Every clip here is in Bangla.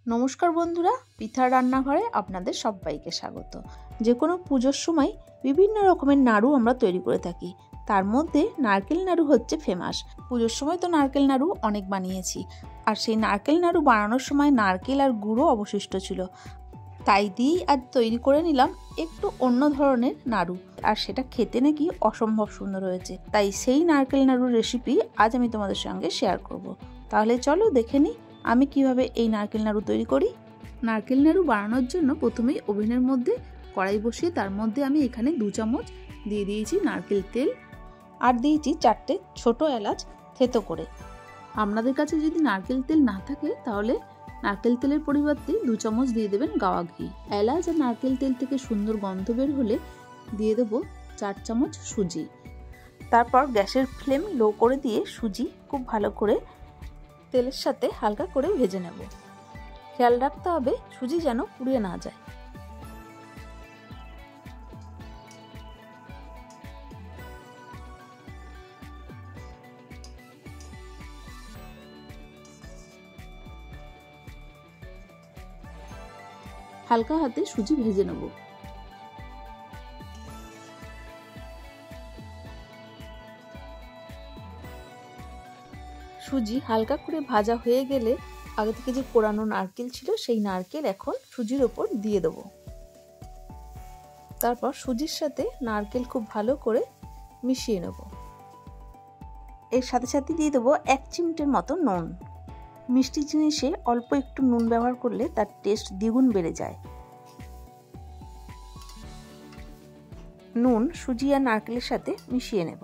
নমস্কার বন্ধুরা, পিঠার রান্নাঘরে আপনাদের সবাইকে স্বাগত। যে কোনো পুজোর সময় বিভিন্ন রকমের নাড়ু আমরা তৈরি করে থাকি, তার মধ্যে নারকেল নাড়ু হচ্ছে ফেমাস। পুজোর সময় তো নারকেল নাড়ু অনেক বানিয়েছি, আর সেই নারকেল নাড়ু বানানোর সময় নারকেল আর গুঁড়ো অবশিষ্ট ছিল, তাই দিয়েই আজ তৈরি করে নিলাম একটু অন্য ধরনের নাড়ু, আর সেটা খেতে নাকি অসম্ভব সুন্দর হয়েছে। তাই সেই নারকেল নাড়ুর রেসিপি আজ আমি তোমাদের সঙ্গে শেয়ার করব। তাহলে চলো দেখে নিই আমি কিভাবে এই নারকেল নাড়ু তৈরি করি। নারকেল নাড়ু বানানোর জন্য প্রথমেই ওভেনের মধ্যে কড়াই বসিয়ে তার মধ্যে আমি এখানে 2 চামচ দিয়ে দিয়েছি নারকেল তেল, আর দিয়েছি 4টে ছোট এলাচ থেতো করে। আপনাদের কাছে যদি নারকেল তেল না থাকে তাহলে নারকেল তেলের পরিবর্তে 2 চামচ দিয়ে দেবেন গাওয়া ঘি। এলাচ আর নারকেল তেল থেকে সুন্দর গন্ধ বের হলে দিয়ে দেবো 4 চামচ সুজি। তারপর গ্যাসের ফ্লেম লো করে দিয়ে সুজি খুব ভালো করে তেলের সাথে হালকা করে ভেজে নেব। খেয়াল রাখতে হবে সুজি যেন পুড়িয়ে না যায়। হালকা হাতে সুজি ভেজে নেব। সুজি হালকা করে ভাজা হয়ে গেলে আগে থেকে যে কোরানো নারকেল ছিল সেই নারকেল এখন সুজির ওপর দিয়ে দেব। তারপর সুজির সাথে নারকেল খুব ভালো করে মিশিয়ে নেব। এর সাথে সাথে দিয়ে দেবো 1 চিমটের মতো নুন। মিষ্টি জিনিসে অল্প একটু নুন ব্যবহার করলে তার টেস্ট দ্বিগুণ বেড়ে যায়। নুন সুজি আর নারকেলের সাথে মিশিয়ে নেব।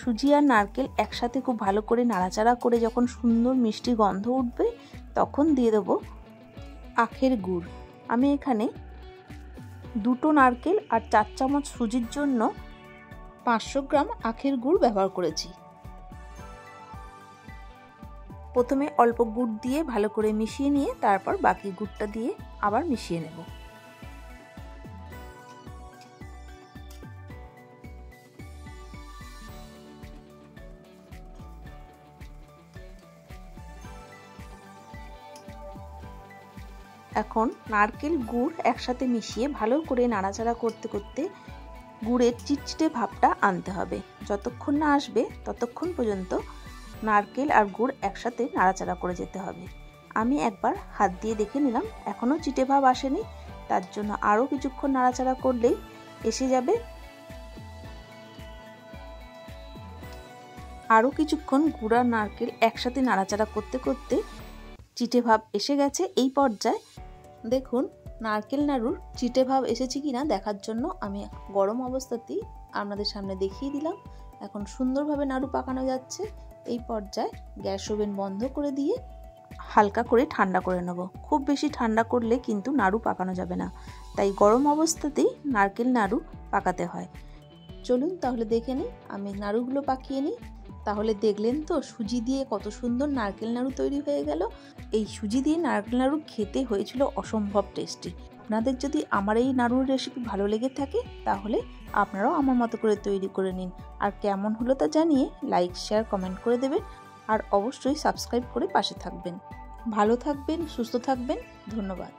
সুজি আর নারকেল একসাথে খুব ভালো করে নাড়াচাড়া করে যখন সুন্দর মিষ্টি গন্ধ উঠবে তখন দিয়ে দেব আখের গুড়। আমি এখানে 2টো নারকেল আর 4 চামচ সুজির জন্য 500 গ্রাম আখের গুড় ব্যবহার করেছি। প্রথমে অল্প গুড় দিয়ে ভালো করে মিশিয়ে নিয়ে তারপর বাকি গুড়টা দিয়ে আবার মিশিয়ে নেব। এখন নারকেল গুড় একসাথে মিশিয়ে ভালো করে নাড়াচাড়া করতে করতে গুড়ের চিটচিটে ভাবটা আনতে হবে। যতক্ষণ না আসবে ততক্ষণ পর্যন্ত নারকেল আর গুড় একসাথে নাড়াচাড়া করে যেতে হবে। আমি একবার হাত দিয়ে দেখে নিলাম, এখনও চিটে ভাব আসেনি, তার জন্য আরও কিছুক্ষণ নাড়াচাড়া করলেই এসে যাবে। আরও কিছুক্ষণ গুড় আর নারকেল একসাথে নাড়াচাড়া করতে করতে চিটে ভাব এসে গেছে। এই পর্যায়ে দেখুন নারকেল নাড়ুর চিটে ভাব এসেছে কিনা দেখার জন্য আমি গরম অবস্থাতেই আপনাদের সামনে দেখিয়ে দিলাম। এখন সুন্দরভাবে নাড়ু পাকানো যাচ্ছে। এই পর্যায়ে গ্যাস ওভেন বন্ধ করে দিয়ে হালকা করে ঠান্ডা করে নেব। খুব বেশি ঠান্ডা করলে কিন্তু নাড়ু পাকানো যাবে না, তাই গরম অবস্থাতেই নারকেল নাড়ু পাকাতে হয়। চলুন তাহলে দেখে নিই আমি নাড়ুগুলো পাকিয়ে নিই। তাহলে দেখলেন তো সুজি দিয়ে কত সুন্দর নারকেল নাড়ু তৈরি হয়ে গেল। এই সুজি দিয়ে নারকেল নাড়ু খেতে হয়েছিল অসম্ভব টেস্টি। আপনাদের যদি আমার এই নাড়ুর রেসিপি ভালো লেগে থাকে তাহলে আপনারাও আমার মতো করে তৈরি করে নিন, আর কেমন হলো তা জানিয়ে লাইক শেয়ার কমেন্ট করে দেবেন, আর অবশ্যই সাবস্ক্রাইব করে পাশে থাকবেন। ভালো থাকবেন, সুস্থ থাকবেন। ধন্যবাদ।